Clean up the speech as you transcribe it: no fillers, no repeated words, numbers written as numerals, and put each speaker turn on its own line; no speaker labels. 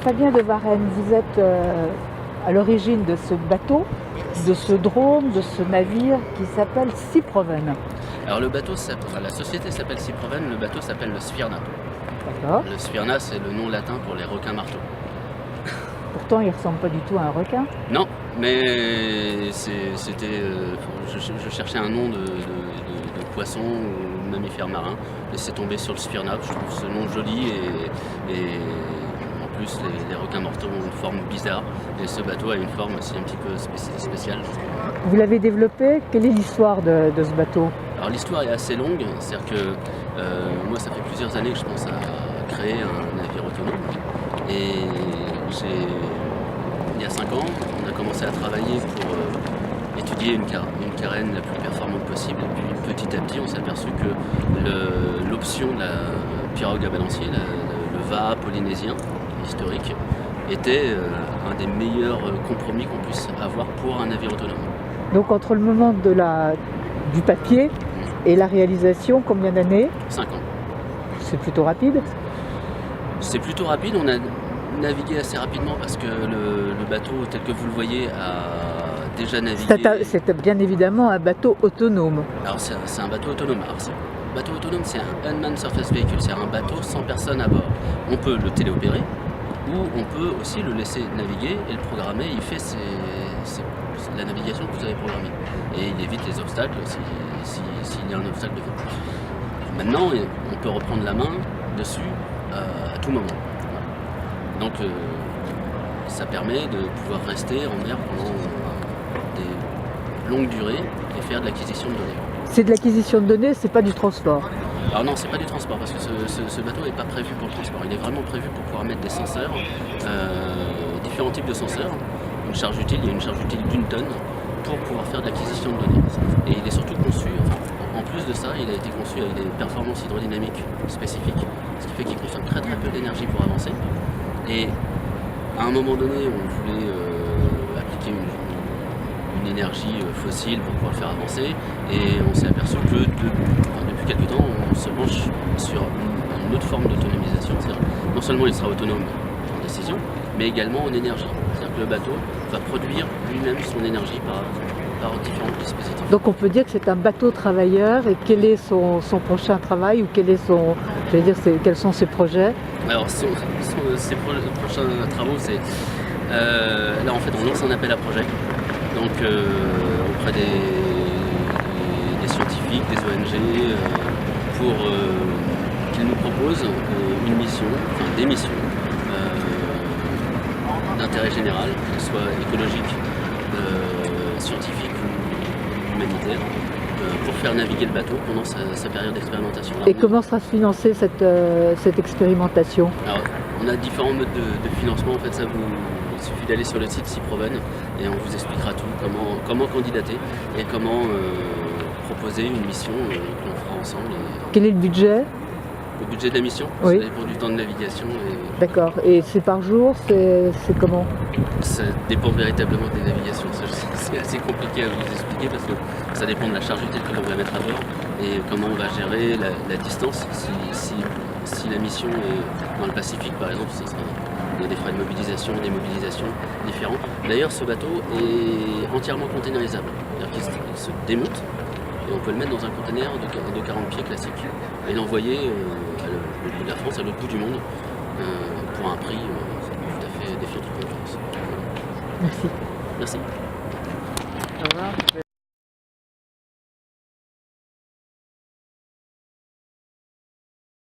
Fabien de Varenne, vous êtes à l'origine de ce bateau, de ce drone, de ce navire qui s'appelle Cyproven.
Alors le bateau, la société s'appelle Cyproven, le bateau s'appelle le Sphyrna.
D'accord.
Le Sphyrna, c'est le nom latin pour les requins marteaux.
Pourtant, il ne ressemble pas du tout à un requin.
Non, mais c'était, je cherchais un nom de poisson ou mammifère marin, et c'est tombé sur le Sphyrna. Je trouve ce nom joli et en plus les requins marteaux ont une forme bizarre et ce bateau a une forme aussi un petit peu spéciale.
Vous l'avez développé. Quelle est l'histoire de ce bateau?
Alors l'histoire est assez longue, c'est-à-dire que moi ça fait plusieurs années que je pense à créer un navire autonome et il y a 5 ans on a commencé à travailler pour étudier une carène la plus performante possible et puis petit à petit on s'est aperçu que l'option de la pirogue à balancier, le VA polynésien historique, était un des meilleurs compromis qu'on puisse avoir pour un navire autonome.
Donc entre le moment du papier et la réalisation, combien d'années?
5 ans.
C'est plutôt rapide.
C'est plutôt rapide, on a navigué assez rapidement parce que le bateau tel que vous le voyez a déjà navigué.
C'est bien évidemment un bateau autonome.
Alors c'est un bateau autonome. Alors, bateau autonome, c'est un unmanned surface vehicle, c'est un bateau sans personne à bord. On peut le téléopérer ou on peut aussi le laisser naviguer et le programmer, il fait la navigation que vous avez programmée. Et il évite les obstacles s'il y a un obstacle devant. Maintenant, on peut reprendre la main dessus à tout moment. Donc ça permet de pouvoir rester en mer pendant des longues durées et faire de l'acquisition de données.
C'est de l'acquisition de données, c'est pas du transport.
Alors non, c'est pas du transport parce que ce bateau n'est pas prévu pour le transport. Il est vraiment prévu pour pouvoir mettre des senseurs, différents types de senseurs. Une charge utile, il y a une charge utile d'1 tonne pour pouvoir faire de l'acquisition de données. Et il est surtout conçu, en plus de ça, il a été conçu avec des performances hydrodynamiques spécifiques, ce qui fait qu'il consomme très peu d'énergie pour avancer. Et à un moment donné, on voulait appliquer une énergie fossile pour pouvoir le faire avancer, et on s'est aperçu que depuis quelques temps, on se penche sur une autre forme d'autonomisation. C'est-à-dire, non seulement il sera autonome en décision, mais également en énergie. C'est-à-dire que le bateau va produire lui-même son énergie par différents dispositifs.
Donc on peut dire que c'est un bateau travailleur, et quel est son prochain travail, ou quel est quels sont ses projets?
Alors ses prochains travaux, c'est là en fait on lance un appel à projet, donc auprès des scientifiques, des ONG, pour qu'ils nous proposent une mission, enfin des missions d'intérêt général, qu'elles soient écologiques, scientifiques ou humanitaires, pour faire naviguer le bateau pendant sa période d'expérimentation.
Et comment sera financée cette expérimentation?
Alors, on a différents modes de financement. En fait, il suffit d'aller sur le site Cyproven et on vous expliquera tout, comment candidater et comment proposer une mission qu'on fera ensemble.
Quel est le budget?
Le budget de la mission,
oui.
Ça dépend du temps de navigation.
D'accord. Et c'est par jour, c'est comment?
Ça dépend véritablement des navigations. C'est assez compliqué à vous expliquer parce que ça dépend de la charge utile que l'on va mettre à bord et comment on va gérer la distance. Si la mission est dans le Pacifique par exemple, il y a des frais de mobilisation, des mobilisations différents. D'ailleurs, ce bateau est entièrement containerisable. C'est-à-dire qu'il se démonte et on peut le mettre dans un container de 40 pieds classique et l'envoyer à l'autre bout de la France, à l'autre bout du monde, pour un prix tout à fait défiant toute concurrence.
Merci.
Merci.
Au revoir.